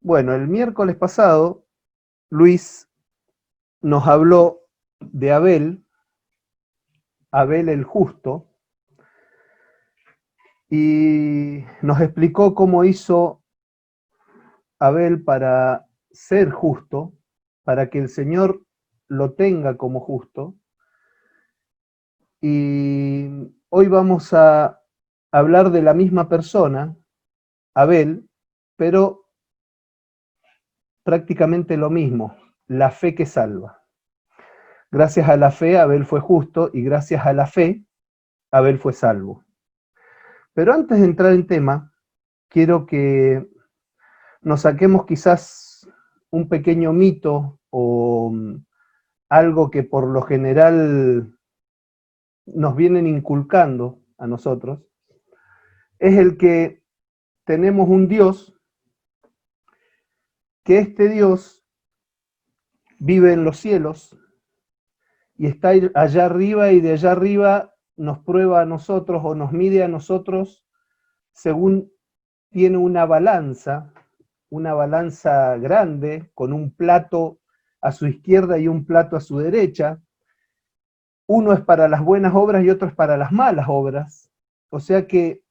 Bueno, el miércoles pasado, Luis nos habló de Abel el justo, y nos explicó cómo hizo Abel para ser justo, para que el Señor lo tenga como justo. Y hoy vamos a hablar de la misma persona, Abel, pero prácticamente lo mismo, la fe que salva. Gracias a la fe, Abel fue justo, y gracias a la fe, Abel fue salvo. Pero antes de entrar en tema, quiero que nos saquemos quizás un pequeño mito o algo que por lo general nos vienen inculcando a nosotros, es el que tenemos un Dios, que este Dios vive en los cielos y está allá arriba, y de allá arriba nos prueba a nosotros o nos mide a nosotros según tiene una balanza grande con un plato a su izquierda y un plato a su derecha. Uno es para las buenas obras y otro es para las malas obras. O sea que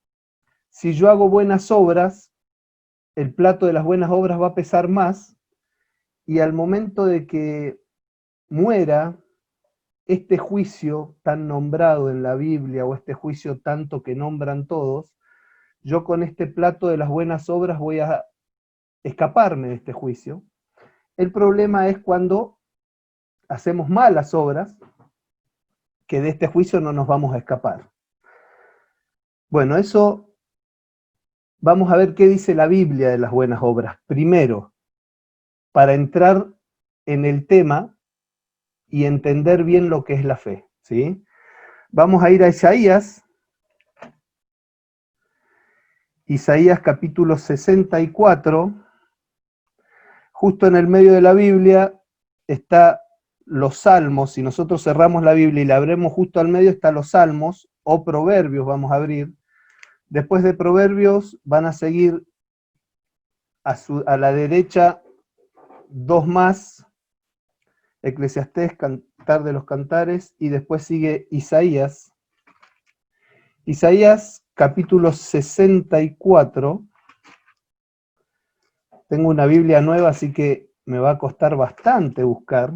si yo hago buenas obras, el plato de las buenas obras va a pesar más, y al momento de que muera, este juicio tan nombrado en la Biblia, o este juicio tanto que nombran todos, yo con este plato de las buenas obras voy a escaparme de este juicio. El problema es cuando hacemos malas obras, que de este juicio no nos vamos a escapar. Bueno, eso vamos a ver qué dice la Biblia de las buenas obras. Primero, para entrar en el tema y entender bien lo que es la fe, ¿sí? Vamos a ir a Isaías capítulo 64. Justo en el medio de la Biblia está los Salmos. Si nosotros cerramos la Biblia y la abrimos justo al medio, está los Salmos o Proverbios, vamos a abrir. Después de Proverbios van a seguir a la derecha dos más, Eclesiastés, Cantar de los Cantares, y después sigue Isaías. Isaías capítulo 64. Tengo una Biblia nueva, así que me va a costar bastante buscar,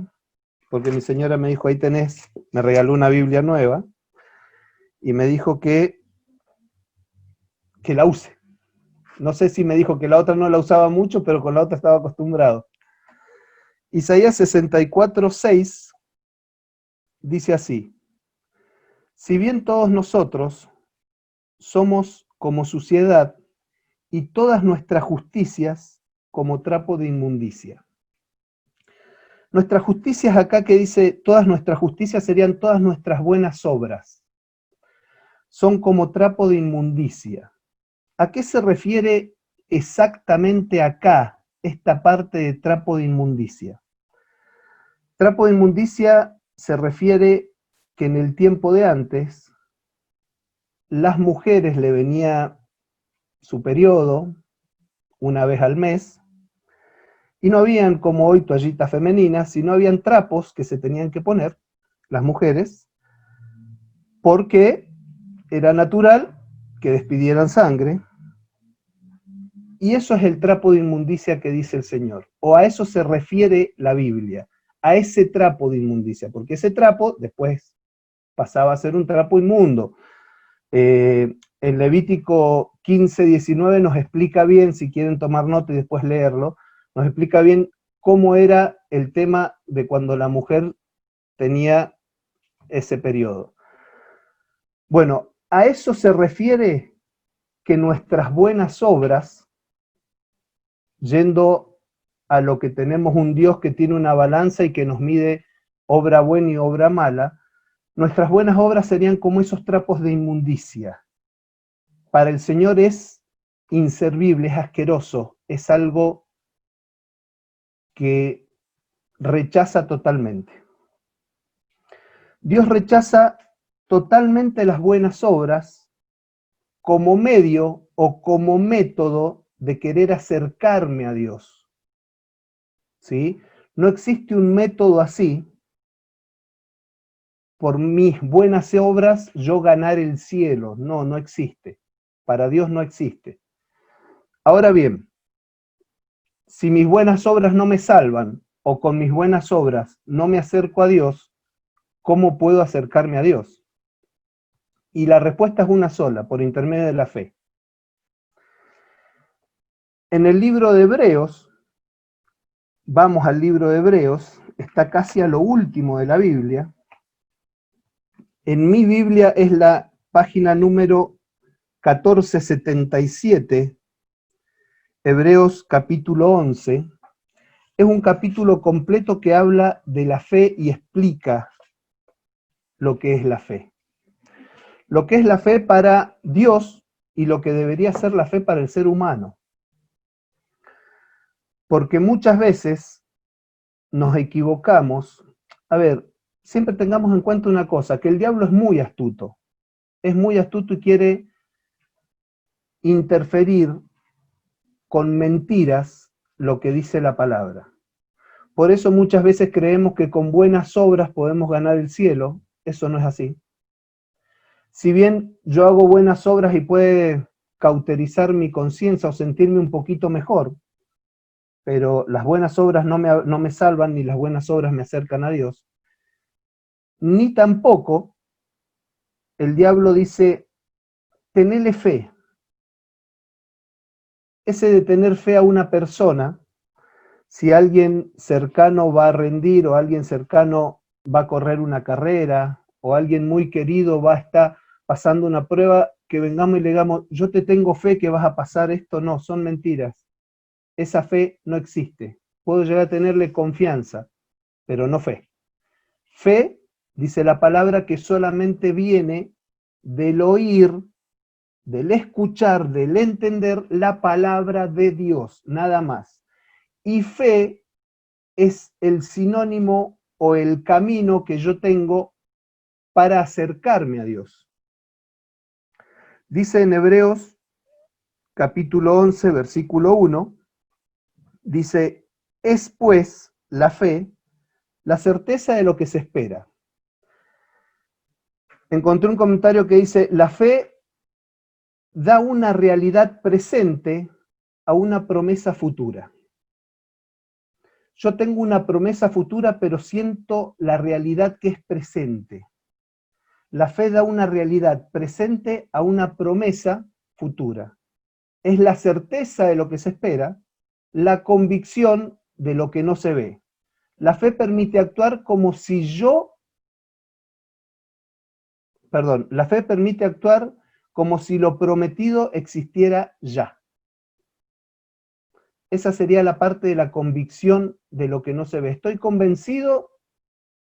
porque mi señora me dijo, ahí tenés, me regaló una Biblia nueva, y me dijo que la use. No sé si me dijo que la otra no la usaba mucho, pero con la otra estaba acostumbrado. Isaías 64, 6 dice así: si bien todos nosotros somos como suciedad, y todas nuestras justicias como trapo de inmundicia. Nuestras justicias, acá que dice todas nuestras justicias, serían todas nuestras buenas obras. Son como trapo de inmundicia. ¿A qué se refiere exactamente acá esta parte de trapo de inmundicia? Trapo de inmundicia se refiere que en el tiempo de antes, las mujeres le venía su periodo una vez al mes, y no habían como hoy toallitas femeninas, sino habían trapos que se tenían que poner las mujeres, porque era natural que despidieran sangre, y eso es el trapo de inmundicia que dice el Señor, o a eso se refiere la Biblia, a ese trapo de inmundicia, porque ese trapo después pasaba a ser un trapo inmundo. En Levítico 15, 19 nos explica bien, si quieren tomar nota y después leerlo, nos explica bien cómo era el tema de cuando la mujer tenía ese periodo. Bueno, a eso se refiere que nuestras buenas obras, yendo a lo que tenemos un Dios que tiene una balanza y que nos mide obra buena y obra mala, nuestras buenas obras serían como esos trapos de inmundicia. Para el Señor es inservible, es asqueroso, es algo que rechaza totalmente. Dios rechaza totalmente las buenas obras como medio o como método de querer acercarme a Dios. ¿sí? No existe un método así, por mis buenas obras yo ganar el cielo. No, no existe. Para Dios no existe. Ahora bien, si mis buenas obras no me salvan, o con mis buenas obras no me acerco a Dios, ¿cómo puedo acercarme a Dios? Y la respuesta es una sola, por intermedio de la fe. En el libro de Hebreos, vamos al libro de Hebreos, está casi a lo último de la Biblia. En mi Biblia es la página número 1477, Hebreos capítulo 11. Es un capítulo completo que habla de la fe y explica lo que es la fe. Lo que es la fe para Dios y lo que debería ser la fe para el ser humano. Porque muchas veces nos equivocamos. A ver, siempre tengamos en cuenta una cosa, que el diablo es muy astuto y quiere interferir con mentiras lo que dice la palabra. Por eso muchas veces creemos que con buenas obras podemos ganar el cielo. Eso no es así. Si bien yo hago buenas obras y puede cauterizar mi conciencia o sentirme un poquito mejor, pero las buenas obras no me salvan, ni las buenas obras me acercan a Dios, ni tampoco el diablo dice, tenele fe. Ese de tener fe a una persona, si alguien cercano va a rendir o alguien cercano va a correr una carrera o alguien muy querido va a estar pasando una prueba, que vengamos y le digamos, yo te tengo fe que vas a pasar esto, no, son mentiras. Esa fe no existe. Puedo llegar a tenerle confianza, pero no fe. Fe, dice la palabra, que solamente viene del oír, del escuchar, del entender la palabra de Dios, nada más. Y fe es el sinónimo o el camino que yo tengo para acercarme a Dios. Dice en Hebreos capítulo 11, versículo 1, dice, es pues la fe, la certeza de lo que se espera. Encontré un comentario que dice, la fe da una realidad presente a una promesa futura. Yo tengo una promesa futura, pero siento la realidad que es presente. La fe da una realidad presente a una promesa futura. Es la certeza de lo que se espera, la convicción de lo que no se ve. La fe permite actuar como si la fe permite actuar como si lo prometido existiera ya. Esa sería la parte de la convicción de lo que no se ve. Estoy convencido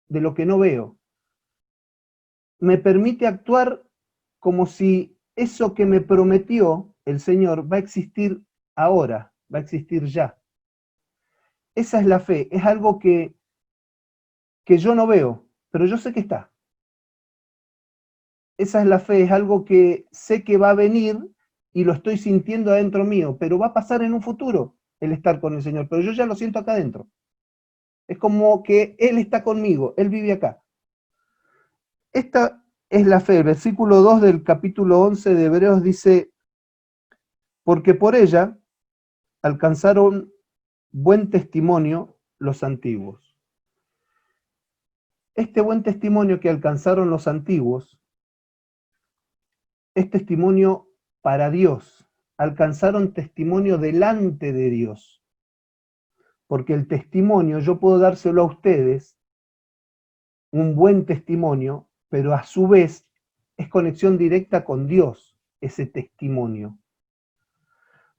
de lo que no veo. Me permite actuar como si eso que me prometió el Señor va a existir ahora, va a existir ya. Esa es la fe, es algo que yo no veo, pero yo sé que está. Esa es la fe, es algo que sé que va a venir y lo estoy sintiendo adentro mío, pero va a pasar en un futuro el estar con el Señor, pero yo ya lo siento acá adentro. Es como que Él está conmigo, Él vive acá. Esta es la fe. El versículo 2 del capítulo 11 de Hebreos dice, porque por ella alcanzaron buen testimonio los antiguos. Este buen testimonio que alcanzaron los antiguos es testimonio para Dios. Alcanzaron testimonio delante de Dios. Porque el testimonio, yo puedo dárselo a ustedes, un buen testimonio, pero a su vez es conexión directa con Dios, ese testimonio.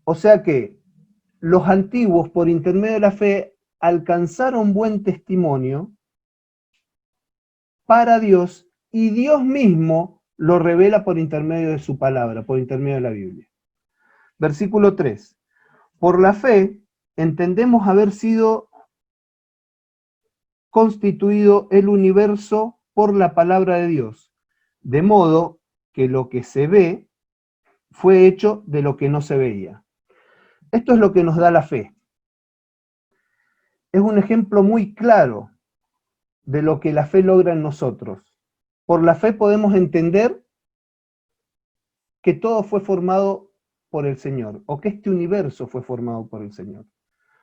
O sea que los antiguos, por intermedio de la fe, alcanzaron buen testimonio para Dios y Dios mismo lo revela por intermedio de su palabra, por intermedio de la Biblia. Versículo 3. Por la fe entendemos haber sido constituido el universo por la palabra de Dios, de modo que lo que se ve fue hecho de lo que no se veía. Esto es lo que nos da la fe. es un ejemplo muy claro de lo que la fe logra en nosotros. Por la fe podemos entender que todo fue formado por el Señor, o que este universo fue formado por el Señor.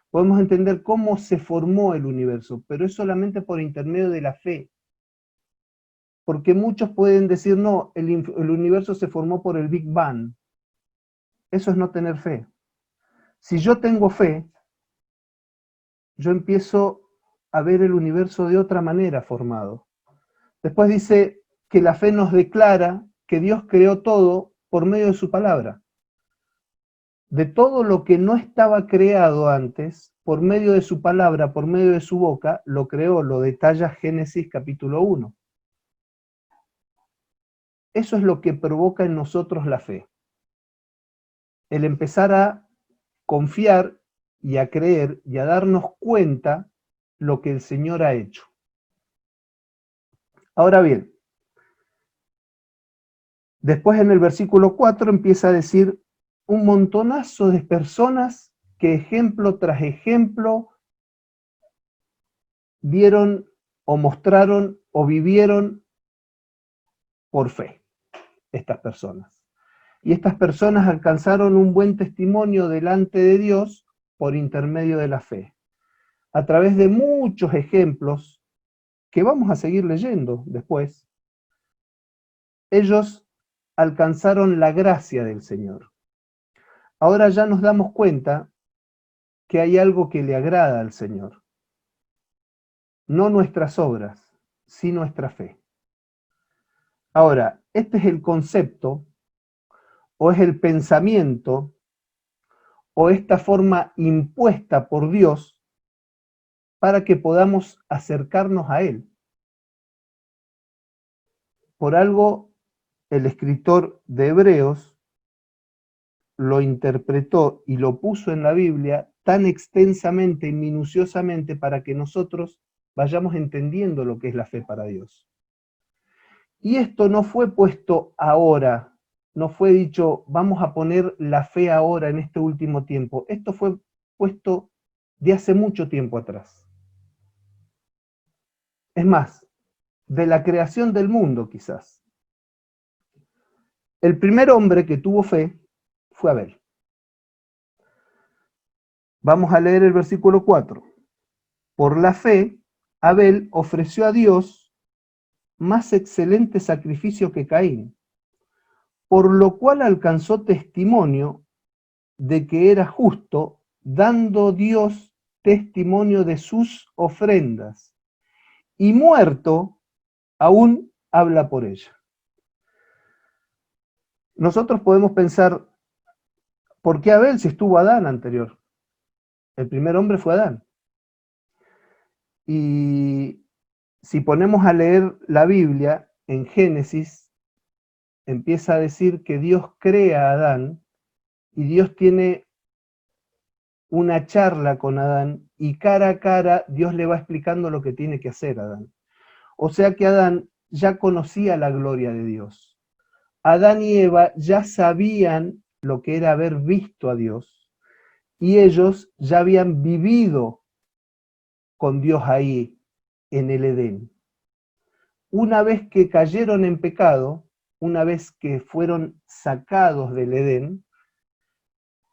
Podemos entender cómo se formó el universo, pero es solamente por intermedio de la fe. Porque muchos pueden decir, no, el universo se formó por el Big Bang. Eso es no tener fe. Si yo tengo fe, yo empiezo a ver el universo de otra manera formado. Después dice que la fe nos declara que Dios creó todo por medio de su palabra. De todo lo que no estaba creado antes, por medio de su palabra, por medio de su boca, lo creó, lo detalla Génesis capítulo 1. Eso es lo que provoca en nosotros la fe. El empezar a confiar y a creer y a darnos cuenta lo que el Señor ha hecho. Ahora bien, después en el versículo 4 empieza a decir un montonazo de personas que ejemplo tras ejemplo dieron o mostraron o vivieron por fe, estas personas. Y estas personas alcanzaron un buen testimonio delante de Dios por intermedio de la fe. A través de muchos ejemplos que vamos a seguir leyendo después, ellos alcanzaron la gracia del Señor. Ahora ya nos damos cuenta que hay algo que le agrada al Señor. No nuestras obras, sino nuestra fe. Ahora, este es el concepto, o es el pensamiento, o esta forma impuesta por Dios para que podamos acercarnos a Él. Por algo, el escritor de Hebreos lo interpretó y lo puso en la Biblia tan extensamente y minuciosamente para que nosotros vayamos entendiendo lo que es la fe para Dios. Y esto no fue puesto ahora, no fue dicho, vamos a poner la fe ahora en este último tiempo. Esto fue puesto de hace mucho tiempo atrás. Es más, de la creación del mundo quizás. El primer hombre que tuvo fe fue Abel. Vamos a leer el versículo 4. Por la fe, Abel ofreció a Dios más excelente sacrificio que Caín, por lo cual alcanzó testimonio de que era justo, dando Dios testimonio de sus ofrendas, y muerto, aún habla por ella. Nosotros podemos pensar, ¿por qué Abel si estuvo Adán anterior? El primer hombre fue Adán. Y si ponemos a leer la Biblia, en Génesis, empieza a decir que Dios crea a Adán, y Dios tiene una charla con Adán, y cara a cara Dios le va explicando lo que tiene que hacer a Adán. O sea que Adán ya conocía la gloria de Dios. Adán y Eva ya sabían lo que era haber visto a Dios, y ellos ya habían vivido con Dios ahí, en el Edén. Una vez que cayeron en pecado, una vez que fueron sacados del Edén,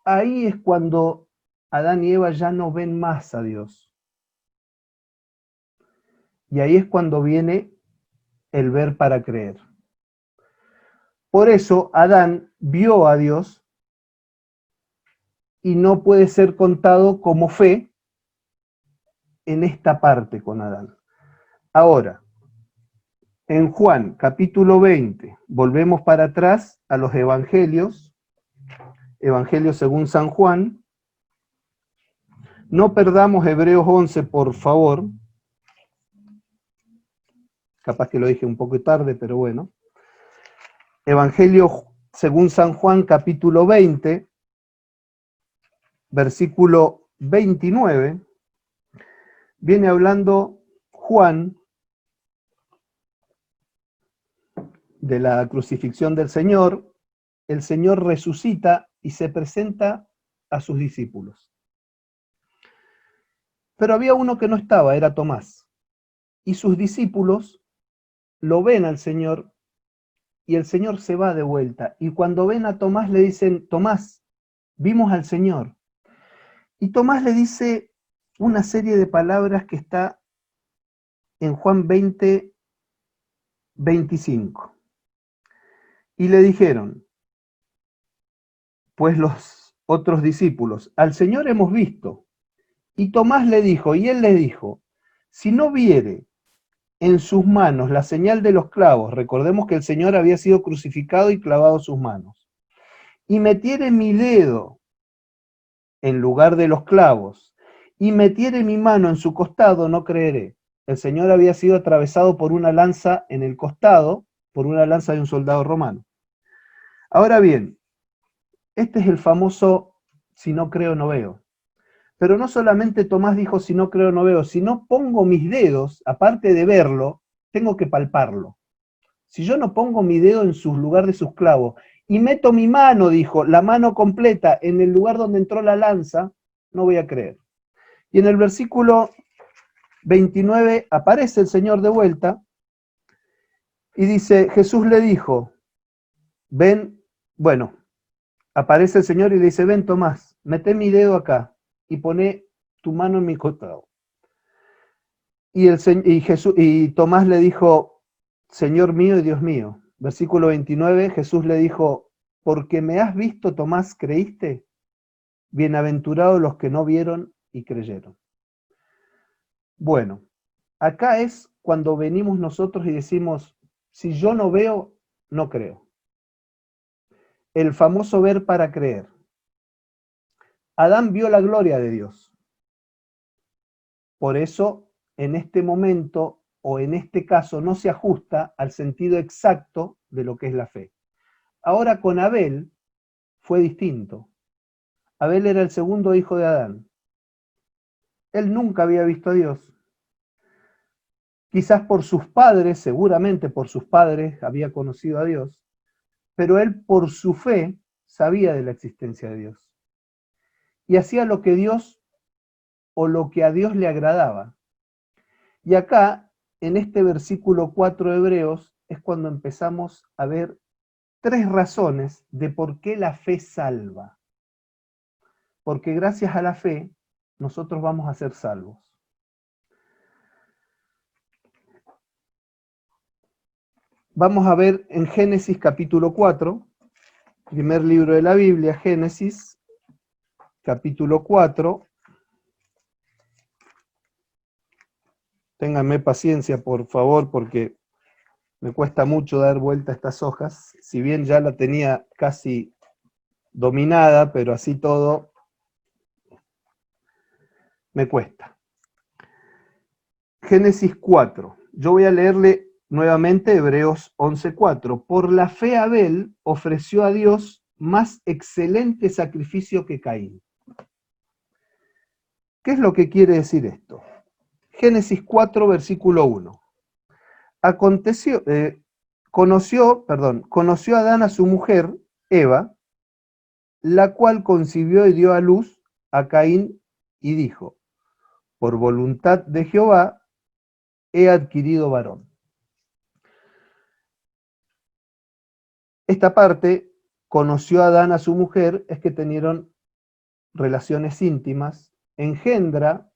ahí es cuando Adán y Eva ya no ven más a Dios. Y ahí es cuando viene el ver para creer. Por eso Adán vio a Dios y no puede ser contado como fe en esta parte con Adán. Ahora, en Juan capítulo 20, volvemos para atrás a los evangelios, Evangelio según San Juan. No perdamos Hebreos 11, por favor. Capaz que lo dije un poco tarde, pero bueno. Evangelio según San Juan, capítulo 20, versículo 29. Viene hablando Juan de la crucifixión del Señor. El Señor resucita y se presenta a sus discípulos. Pero había uno que no estaba, era Tomás. Y sus discípulos lo ven al Señor y el Señor se va de vuelta. Y cuando ven a Tomás le dicen, Tomás, vimos al Señor. Y Tomás le dice una serie de palabras que está en Juan 20, 25. Y le dijeron, pues los otros discípulos, al Señor hemos visto. Y Tomás le dijo, y él le dijo, si no viere en sus manos la señal de los clavos, recordemos que el Señor había sido crucificado y clavado sus manos, y metiere mi dedo en lugar de los clavos, y metiere mi mano en su costado, no creeré. El Señor había sido atravesado por una lanza en el costado, por una lanza de un soldado romano. Ahora bien, este es el famoso, si no creo, no veo. Pero no solamente Tomás dijo, si no creo, no veo, si no pongo mis dedos, aparte de verlo, tengo que palparlo. Si yo no pongo mi dedo en su lugar de sus clavos y meto mi mano, dijo, la mano completa en el lugar donde entró la lanza, no voy a creer. Y en el versículo 29 aparece el Señor de vuelta y dice, Jesús le dijo, ven, bueno, aparece el Señor y le dice, ven Tomás, mete mi dedo acá y poné tu mano en mi costado. Y Tomás le dijo, Señor mío y Dios mío. Versículo 29, Jesús le dijo, porque me has visto, Tomás, ¿creíste? Bienaventurados los que no vieron y creyeron. Bueno, acá es cuando venimos nosotros y decimos, si yo no veo, no creo. El famoso ver para creer. Adán vio la gloria de Dios. Por eso, en este momento, o en este caso, no se ajusta al sentido exacto de lo que es la fe. Ahora con Abel fue distinto. Abel era el segundo hijo de Adán. Él nunca había visto a Dios. Quizás por sus padres, seguramente por sus padres había conocido a Dios, pero él por su fe sabía de la existencia de Dios. Y hacía lo que Dios o lo que a Dios le agradaba. Y acá, en este versículo 4 de Hebreos, es cuando empezamos a ver tres razones de por qué la fe salva. Porque gracias a la fe, nosotros vamos a ser salvos. Vamos a ver en Génesis capítulo 4, primer libro de la Biblia, Génesis capítulo 4. Ténganme paciencia, por favor, porque me cuesta mucho dar vuelta a estas hojas. Si bien ya la tenía casi dominada, pero así todo me cuesta. Génesis 4. Yo voy a leerle nuevamente Hebreos 11:4. Por la fe Abel ofreció a Dios más excelente sacrificio que Caín. ¿Qué es lo que quiere decir esto? Génesis 4, versículo 1. Conoció Adán a su mujer, Eva, la cual concibió y dio a luz a Caín y dijo, por voluntad de Jehová he adquirido varón. Esta parte, conoció Adán a su mujer, es que tenieron relaciones íntimas, engendra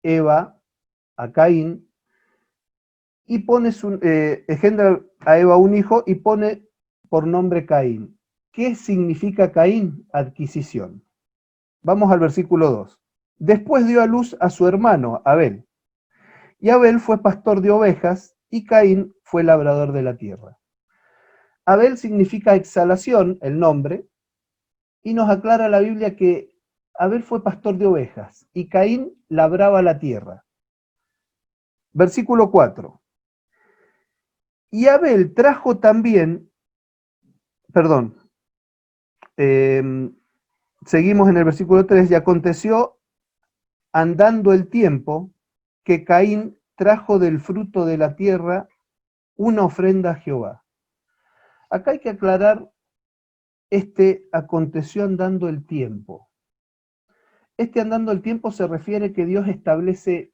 Eva a Caín y engendra a Eva un hijo y pone por nombre Caín. ¿Qué significa Caín? Adquisición. Vamos al versículo 2. Después dio a luz a su hermano, Abel. Y Abel fue pastor de ovejas y Caín fue labrador de la tierra. Abel significa exhalación, el nombre, y nos aclara la Biblia que Abel fue pastor de ovejas y Caín labraba la tierra. Versículo 4. Y Abel trajo también, perdón, seguimos en el versículo 3, y aconteció andando el tiempo que Caín trajo del fruto de la tierra una ofrenda a Jehová. Acá hay que aclarar aconteció andando el tiempo. Este andando el tiempo se refiere que Dios establece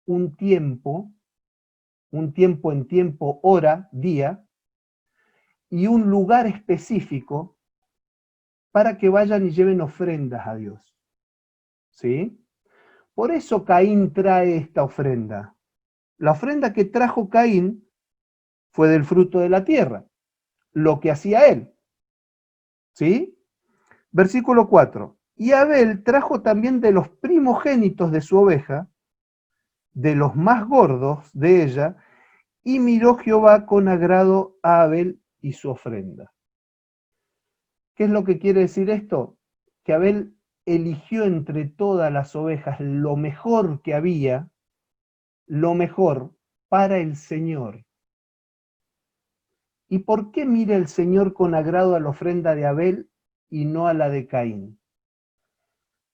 un tiempo en tiempo, hora, día, y un lugar específico para que vayan y lleven ofrendas a Dios. ¿Sí? Por eso Caín trae esta ofrenda. La ofrenda que trajo Caín fue del fruto de la tierra, lo que hacía él. ¿Sí? Versículo 4. Y Abel trajo también de los primogénitos de su oveja, de los más gordos de ella, y miró Jehová con agrado a Abel y su ofrenda. ¿Qué es lo que quiere decir esto? Que Abel eligió entre todas las ovejas lo mejor que había, lo mejor para el Señor. ¿Y por qué mira el Señor con agrado a la ofrenda de Abel y no a la de Caín?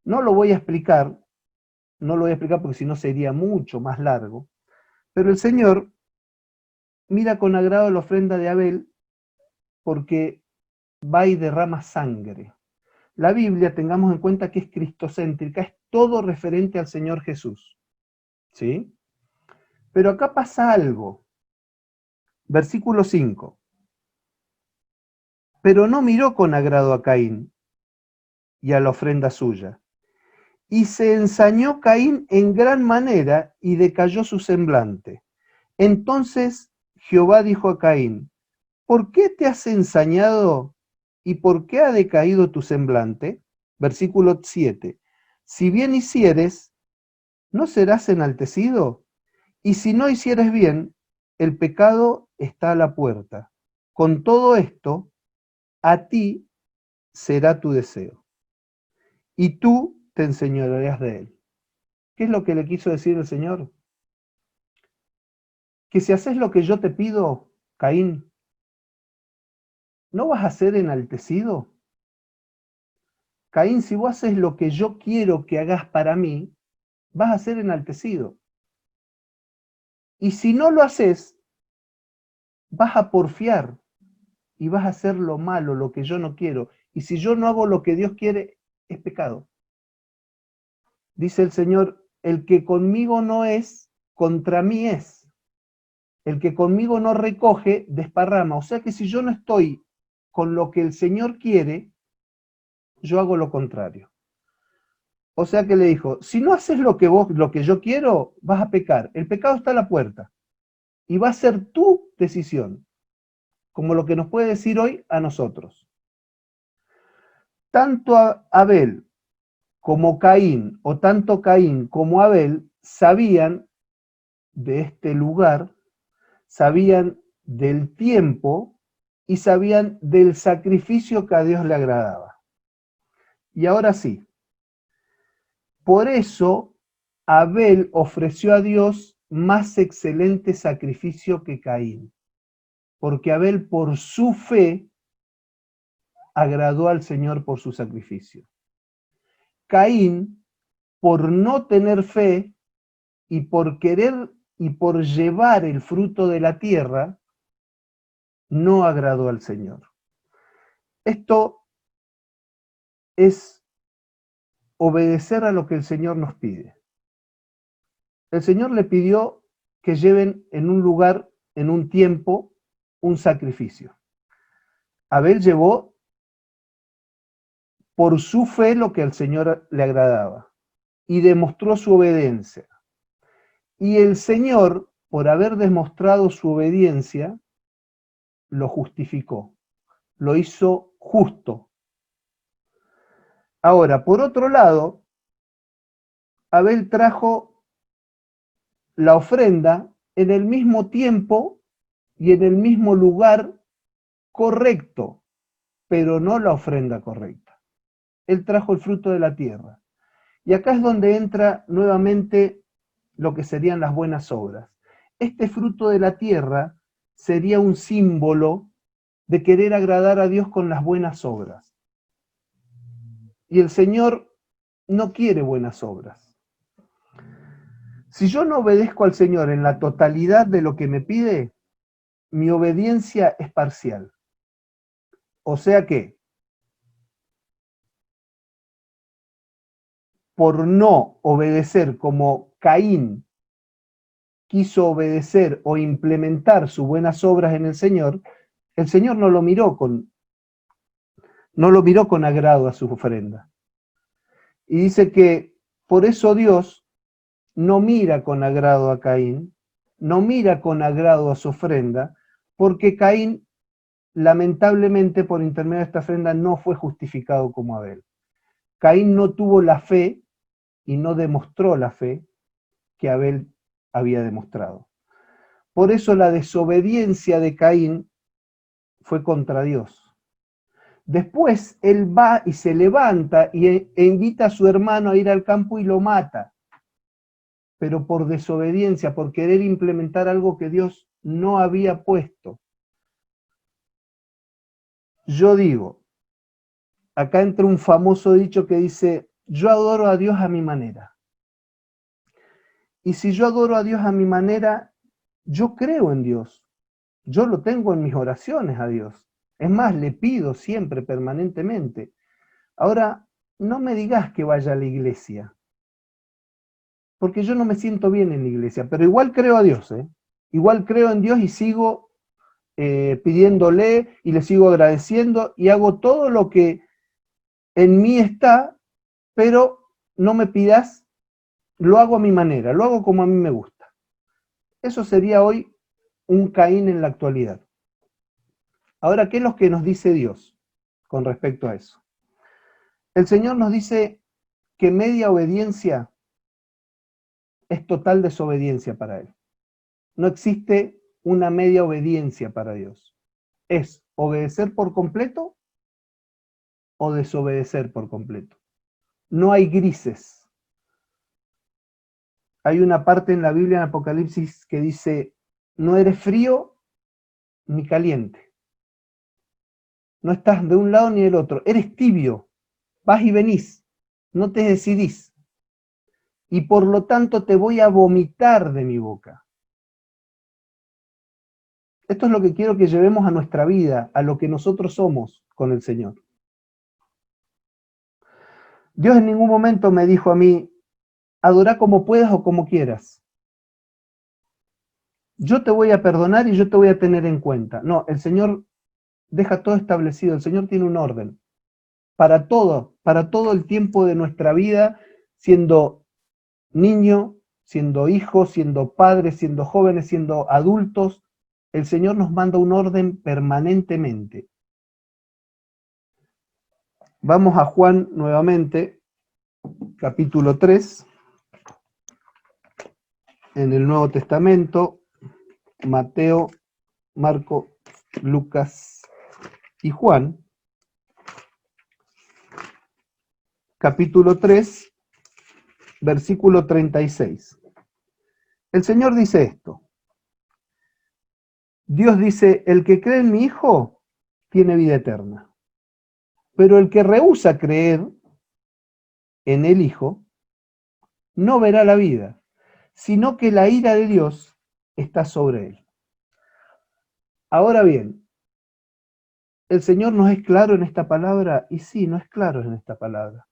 No lo voy a explicar, porque si no sería mucho más largo, pero el Señor mira con agrado la ofrenda de Abel porque va y derrama sangre. La Biblia, tengamos en cuenta que es cristocéntrica, es todo referente al Señor Jesús. ¿Sí? Pero acá pasa algo. Versículo 5. Pero no miró con agrado a Caín y a la ofrenda suya. Y se ensañó Caín en gran manera y decayó su semblante. Entonces Jehová dijo a Caín: ¿por qué te has ensañado y por qué ha decaído tu semblante? Versículo 7. Si bien hicieres, ¿no serás enaltecido? Y si no hicieres bien, el pecado está a la puerta. Con todo esto, a ti será tu deseo, y tú te enseñorearás de él. ¿Qué es lo que le quiso decir el Señor? Que si haces lo que yo te pido, Caín, ¿no vas a ser enaltecido? Caín, si vos haces lo que yo quiero que hagas para mí, vas a ser enaltecido. Y si no lo haces, vas a porfiar y vas a hacer lo malo, lo que yo no quiero. Y si yo no hago lo que Dios quiere, es pecado. Dice el Señor: el que conmigo no es, contra mí es. El que conmigo no recoge, desparrama. O sea que si yo no estoy con lo que el Señor quiere, yo hago lo contrario. O sea que le dijo: si no haces lo que yo quiero, vas a pecar. El pecado está a la puerta y va a ser tu decisión, como lo que nos puede decir hoy a nosotros. Tanto Abel como Caín, o tanto Caín como Abel, sabían de este lugar, sabían del tiempo y sabían del sacrificio que a Dios le agradaba. Y ahora sí, por eso Abel ofreció a Dios más excelente sacrificio que Caín, porque Abel por su fe agradó al Señor por su sacrificio. Caín, por no tener fe y por querer y por llevar el fruto de la tierra, no agradó al Señor. Esto es obedecer a lo que el Señor nos pide. El Señor le pidió que lleven en un lugar, en un tiempo, un sacrificio. Abel llevó por su fe lo que al Señor le agradaba y demostró su obediencia. Y el Señor, por haber demostrado su obediencia, lo justificó, lo hizo justo. Ahora, por otro lado, Abel trajo la ofrenda en el mismo tiempo y en el mismo lugar correcto, pero no la ofrenda correcta. Él trajo el fruto de la tierra. Y acá es donde entra nuevamente lo que serían las buenas obras. Este fruto de la tierra sería un símbolo de querer agradar a Dios con las buenas obras. Y el Señor no quiere buenas obras. Si yo no obedezco al Señor en la totalidad de lo que me pide, mi obediencia es parcial. O sea que por no obedecer como Caín quiso obedecer o implementar sus buenas obras en el Señor no lo miró con agrado a su ofrenda. Y dice que por eso Dios no mira con agrado a Caín, no mira con agrado a su ofrenda, porque Caín, lamentablemente, por intermedio de esta ofrenda, no fue justificado como Abel. Caín no tuvo la fe y no demostró la fe que Abel había demostrado. Por eso la desobediencia de Caín fue contra Dios. Después él va y se levanta e invita a su hermano a ir al campo y lo mata. Pero por desobediencia, por querer implementar algo que Dios no había puesto. Yo digo, acá entra un famoso dicho que dice, yo adoro a Dios a mi manera. Y si yo adoro a Dios a mi manera, yo creo en Dios. Yo lo tengo en mis oraciones a Dios. Es más, le pido siempre, permanentemente. Ahora, no me digas que vaya a la iglesia, porque yo no me siento bien en la iglesia, pero igual creo a Dios, ¿eh? Igual creo en Dios y sigo pidiéndole y le sigo agradeciendo y hago todo lo que en mí está, pero no me pidas, lo hago a mi manera, lo hago como a mí me gusta. Eso sería hoy un Caín en la actualidad. Ahora, ¿qué es lo que nos dice Dios con respecto a eso? El Señor nos dice que media obediencia es total desobediencia para Él. No existe una media obediencia para Dios. Es obedecer por completo o desobedecer por completo. No hay grises. Hay una parte en la Biblia, en Apocalipsis, que dice, no eres frío ni caliente. No estás de un lado ni del otro. Eres tibio. Vas y venís. No te decidís. Y por lo tanto te voy a vomitar de mi boca. Esto es lo que quiero que llevemos a nuestra vida, a lo que nosotros somos con el Señor. Dios en ningún momento me dijo a mí, adorá como puedas o como quieras. Yo te voy a perdonar y yo te voy a tener en cuenta. No, el Señor deja todo establecido, el Señor tiene un orden. Para todo el tiempo de nuestra vida, siendo niño, siendo hijo, siendo padre, siendo jóvenes, siendo adultos, el Señor nos manda un orden permanentemente. Vamos a Juan nuevamente, capítulo 3, en el Nuevo Testamento, Mateo, Marco, Lucas y Juan, capítulo 3, versículo 36. El Señor dice esto. Dios dice, el que cree en mi Hijo tiene vida eterna. Pero el que rehúsa creer en el Hijo no verá la vida, sino que la ira de Dios está sobre él. Ahora bien, ¿el Señor nos es claro en esta palabra? Y sí, no es claro en esta palabra.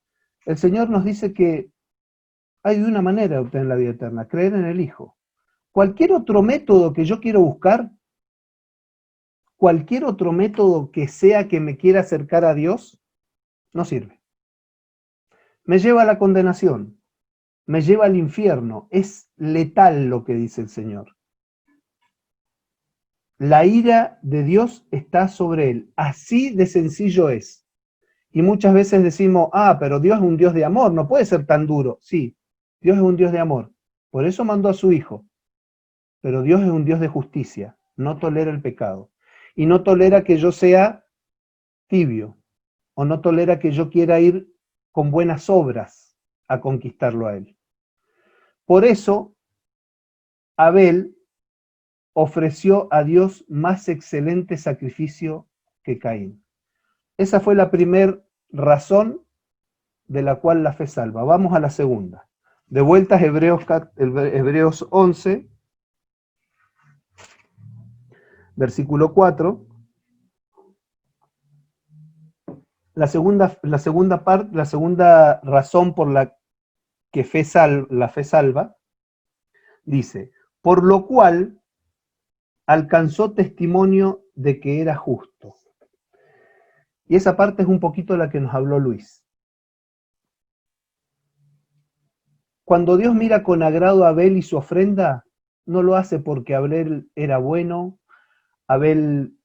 El Señor nos dice que hay de una manera de obtener la vida eterna, creer en el Hijo. Cualquier otro método que yo quiero buscar, cualquier otro método que sea que me quiera acercar a Dios, no sirve. Me lleva a la condenación, me lleva al infierno. Es letal lo que dice el Señor. La ira de Dios está sobre él. Así de sencillo es. Y muchas veces decimos, pero Dios es un Dios de amor, no puede ser tan duro. Sí, Dios es un Dios de amor. Por eso mandó a su Hijo. Pero Dios es un Dios de justicia. No tolera el pecado. Y no tolera que yo sea tibio. O no tolera que yo quiera ir con buenas obras a conquistarlo a él. Por eso, Abel ofreció a Dios más excelente sacrificio que Caín. Esa fue la primera razón de la cual la fe salva. Vamos a la segunda. De vuelta a Hebreos 11, versículo 4. La segunda razón por la que la fe salva, dice, por lo cual alcanzó testimonio de que era justo. Y esa parte es un poquito la que nos habló Luis. Cuando Dios mira con agrado a Abel y su ofrenda, no lo hace porque Abel era bueno, Abel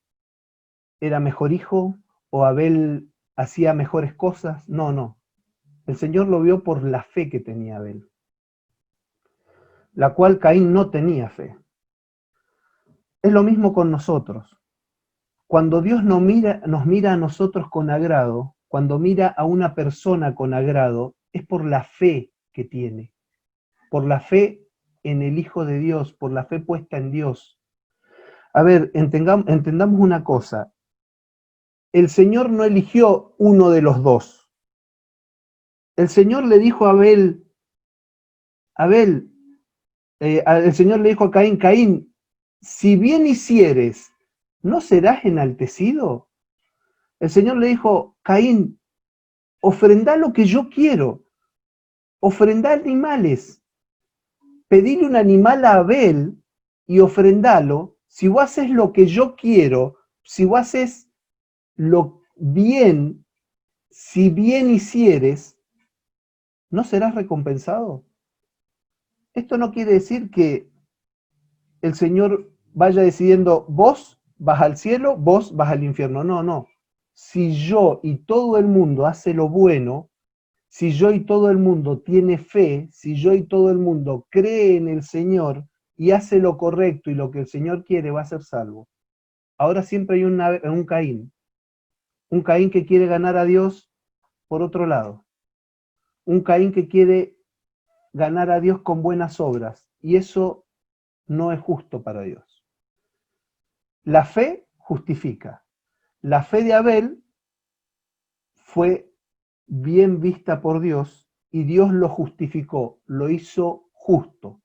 era mejor hijo, o Abel hacía mejores cosas. No, no. El Señor lo vio por la fe que tenía Abel, la cual Caín no tenía fe. Es lo mismo con nosotros. Cuando Dios nos mira a nosotros con agrado, cuando mira a una persona con agrado, es por la fe que tiene, por la fe en el Hijo de Dios, por la fe puesta en Dios. A ver, entendamos una cosa. El Señor no eligió uno de los dos. El Señor le dijo a Abel, el Señor le dijo a Caín, Caín, si bien hicieres, ¿no serás enaltecido? El Señor le dijo, Caín, ofrendá lo que yo quiero, ofrendá animales, pedile un animal a Abel y ofrendalo. Si vos haces lo que yo quiero, si vos haces lo bien, si bien hicieres, ¿no serás recompensado? Esto no quiere decir que el Señor vaya decidiendo, vos vas al cielo, vos vas al infierno. No, no. Si yo y todo el mundo hace lo bueno, si yo y todo el mundo tiene fe, si yo y todo el mundo cree en el Señor y hace lo correcto y lo que el Señor quiere, va a ser salvo. Ahora siempre hay un Caín que quiere ganar a Dios por otro lado, un Caín que quiere ganar a Dios con buenas obras, y eso no es justo para Dios. La fe justifica. La fe de Abel fue bien vista por Dios y Dios lo justificó, lo hizo justo,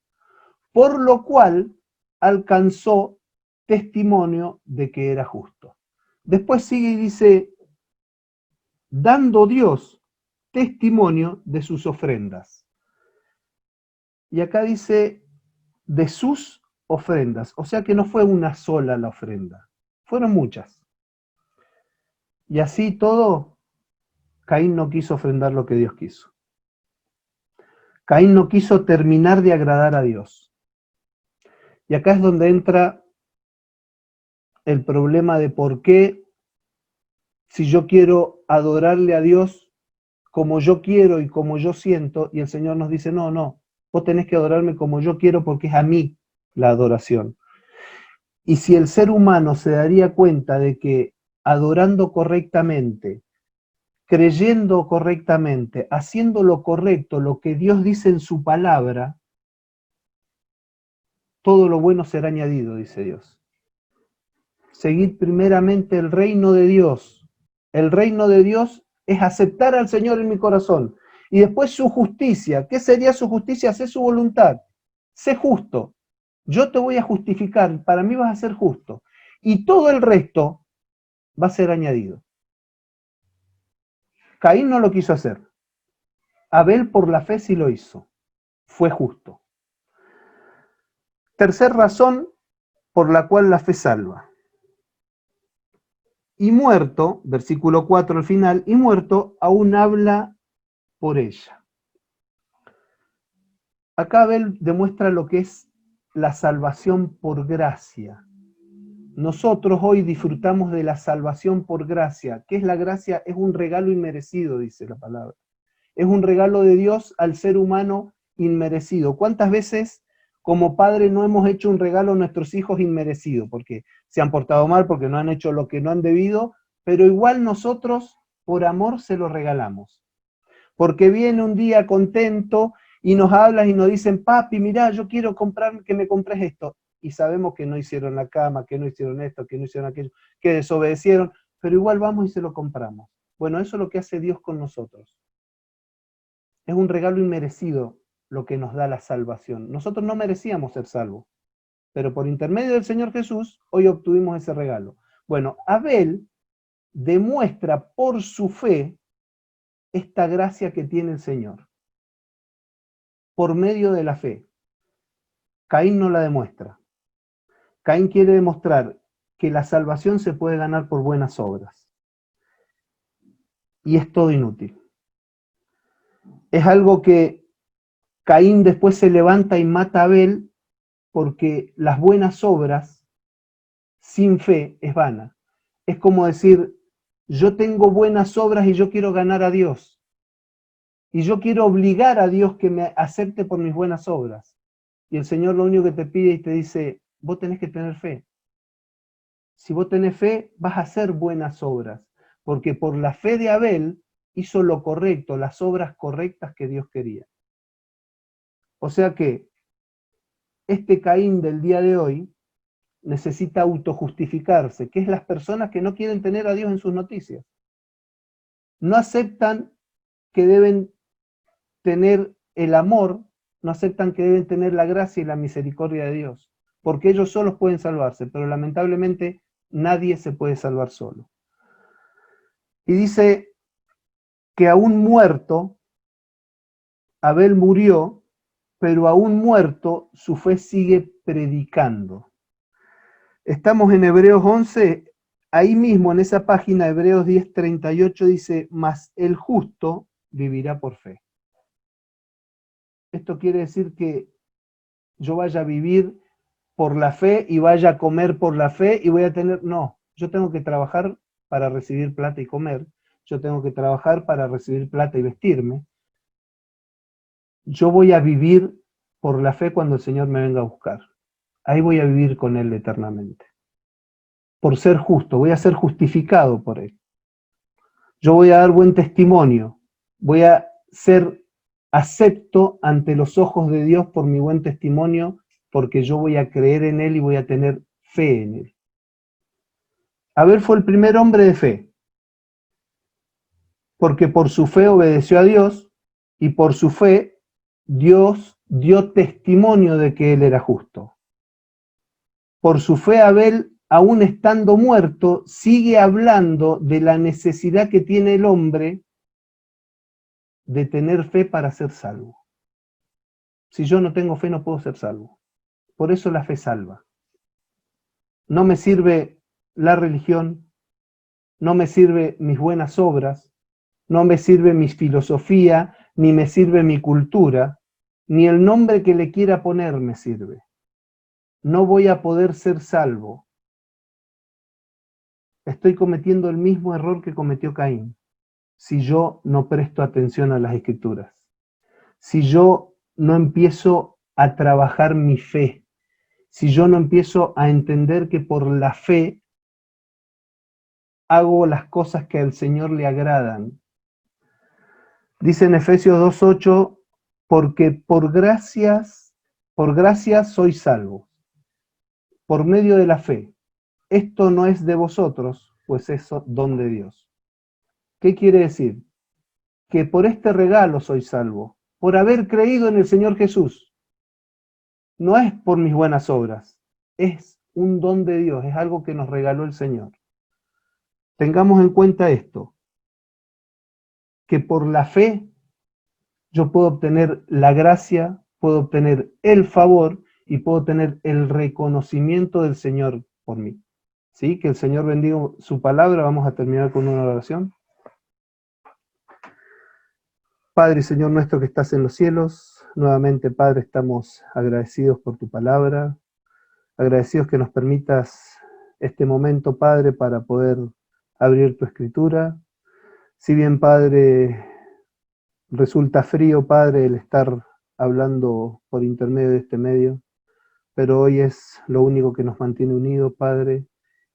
por lo cual alcanzó testimonio de que era justo. Después sigue y dice, dando Dios testimonio de sus ofrendas. Y acá dice, de sus ofrendas, o sea que no fue una sola la ofrenda, fueron muchas. Y así todo, Caín no quiso ofrendar lo que Dios quiso. Caín no quiso terminar de agradar a Dios. Y acá es donde entra el problema de por qué, si yo quiero adorarle a Dios como yo quiero y como yo siento, y el Señor nos dice, no, no, vos tenés que adorarme como yo quiero porque es a mí la adoración. Y si el ser humano se daría cuenta de que adorando correctamente, creyendo correctamente, haciendo lo correcto, lo que Dios dice en su palabra, todo lo bueno será añadido, dice Dios. Seguid primeramente el reino de Dios. El reino de Dios es aceptar al Señor en mi corazón. Y después su justicia. ¿Qué sería su justicia? Hacer su voluntad. Sé justo. Yo te voy a justificar. Para mí vas a ser justo. Y todo el resto va a ser añadido. Caín no lo quiso hacer. Abel por la fe sí lo hizo. Fue justo. Tercer razón por la cual la fe salva. Y muerto, versículo 4 al final, y muerto aún habla por ella. Acá Abel demuestra lo que es la salvación por gracia. Nosotros hoy disfrutamos de la salvación por gracia. ¿Qué es la gracia? Es un regalo inmerecido, dice la palabra. Es un regalo de Dios al ser humano inmerecido. ¿Cuántas veces como padre no hemos hecho un regalo a nuestros hijos inmerecido? Porque se han portado mal, porque no han hecho lo que no han debido, pero igual nosotros por amor se lo regalamos. Porque viene un día contento y nos hablan y nos dicen, papi, mirá, yo quiero que me compres esto. Y sabemos que no hicieron la cama, que no hicieron esto, que no hicieron aquello, que desobedecieron, pero igual vamos y se lo compramos. Bueno, eso es lo que hace Dios con nosotros. Es un regalo inmerecido lo que nos da la salvación. Nosotros no merecíamos ser salvos, pero por intermedio del Señor Jesús, hoy obtuvimos ese regalo. Bueno, Abel demuestra por su fe esta gracia que tiene el Señor. por medio de la fe. Caín no la demuestra. Caín quiere demostrar que la salvación se puede ganar por buenas obras. Y es todo inútil. Es algo que Caín después se levanta y mata a Abel porque las buenas obras sin fe es vana. Es como decir, yo tengo buenas obras y yo quiero ganar a Dios. Y yo quiero obligar a Dios que me acepte por mis buenas obras. Y el Señor lo único que te pide y te dice, vos tenés que tener fe. Si vos tenés fe, vas a hacer buenas obras. Porque por la fe de Abel hizo lo correcto, las obras correctas que Dios quería. O sea que este Caín del día de hoy necesita autojustificarse, que es las personas que no quieren tener a Dios en sus noticias. No aceptan que deben tener el amor, no aceptan que deben tener la gracia y la misericordia de Dios, porque ellos solos pueden salvarse, pero lamentablemente nadie se puede salvar solo. Y dice que aún muerto, Abel murió, pero aún muerto su fe sigue predicando. Estamos en Hebreos 11, ahí mismo en esa página, Hebreos 10:38 dice, mas el justo vivirá por fe. Esto quiere decir que yo vaya a vivir por la fe y vaya a comer por la fe y voy a tener, no, yo tengo que trabajar para recibir plata y comer, yo tengo que trabajar para recibir plata y vestirme, yo voy a vivir por la fe cuando el Señor me venga a buscar, ahí voy a vivir con Él eternamente, por ser justo, voy a ser justificado por Él, yo voy a dar buen testimonio, voy a ser acepto ante los ojos de Dios por mi buen testimonio, porque yo voy a creer en Él y voy a tener fe en Él. Abel fue el primer hombre de fe, porque por su fe obedeció a Dios y por su fe Dios dio testimonio de que él era justo. Por su fe Abel, aún estando muerto, sigue hablando de la necesidad que tiene el hombre de tener fe para ser salvo. Si yo no tengo fe no puedo ser salvo. Por eso la fe salva. No me sirve la religión, no me sirve mis buenas obras, no me sirve mi filosofía, ni me sirve mi cultura, ni el nombre que le quiera poner me sirve. No voy a poder ser salvo. Estoy cometiendo el mismo error que cometió Caín, si yo no presto atención a las Escrituras. Si yo no empiezo a trabajar mi fe, si yo no empiezo a entender que por la fe hago las cosas que al Señor le agradan. Dice en Efesios 2:8, porque por gracia sois salvos, por medio de la fe. Esto no es de vosotros, pues es don de Dios. ¿Qué quiere decir? Que por este regalo sois salvos, por haber creído en el Señor Jesús. No es por mis buenas obras, es un don de Dios, es algo que nos regaló el Señor. Tengamos en cuenta esto, que por la fe yo puedo obtener la gracia, puedo obtener el favor y puedo tener el reconocimiento del Señor por mí. ¿Sí? Que el Señor bendiga su palabra. Vamos a terminar con una oración. Padre, Señor nuestro que estás en los cielos, nuevamente, Padre, estamos agradecidos por tu palabra, agradecidos que nos permitas este momento, Padre, para poder abrir tu escritura. Si bien, Padre, resulta frío, Padre, el estar hablando por intermedio de este medio, pero hoy es lo único que nos mantiene unidos, Padre,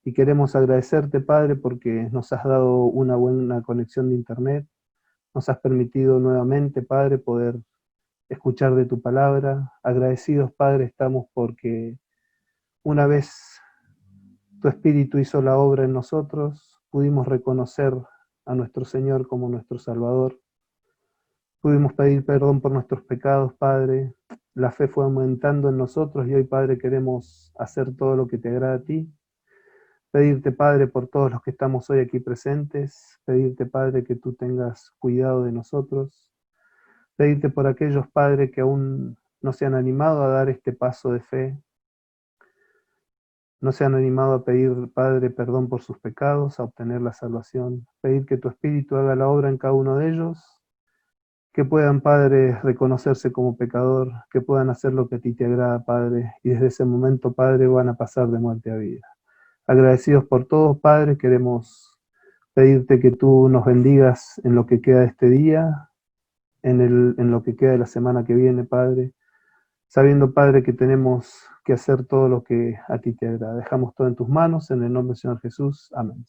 y queremos agradecerte, Padre, porque nos has dado una buena conexión de internet, nos has permitido nuevamente, Padre, poder escuchar de tu palabra. Agradecidos, Padre, estamos porque una vez tu Espíritu hizo la obra en nosotros, pudimos reconocer a nuestro Señor como nuestro Salvador, pudimos pedir perdón por nuestros pecados, Padre, la fe fue aumentando en nosotros y hoy, Padre, queremos hacer todo lo que te agrada a ti. Pedirte, Padre, por todos los que estamos hoy aquí presentes, pedirte, Padre, que tú tengas cuidado de nosotros, Pedirte por aquellos, Padre, que aún no se han animado a dar este paso de fe, no se han animado a pedir, Padre, perdón por sus pecados, a obtener la salvación. Pedir que tu Espíritu haga la obra en cada uno de ellos, que puedan, Padre, reconocerse como pecador, que puedan hacer lo que a ti te agrada, Padre, y desde ese momento, Padre, van a pasar de muerte a vida. Agradecidos por todo, Padre, queremos pedirte que tú nos bendigas en lo que queda de este día, en lo que queda de la semana que viene, Padre, sabiendo, Padre, que tenemos que hacer todo lo que a ti te agrada. Dejamos todo en tus manos, en el nombre del Señor Jesús. Amén.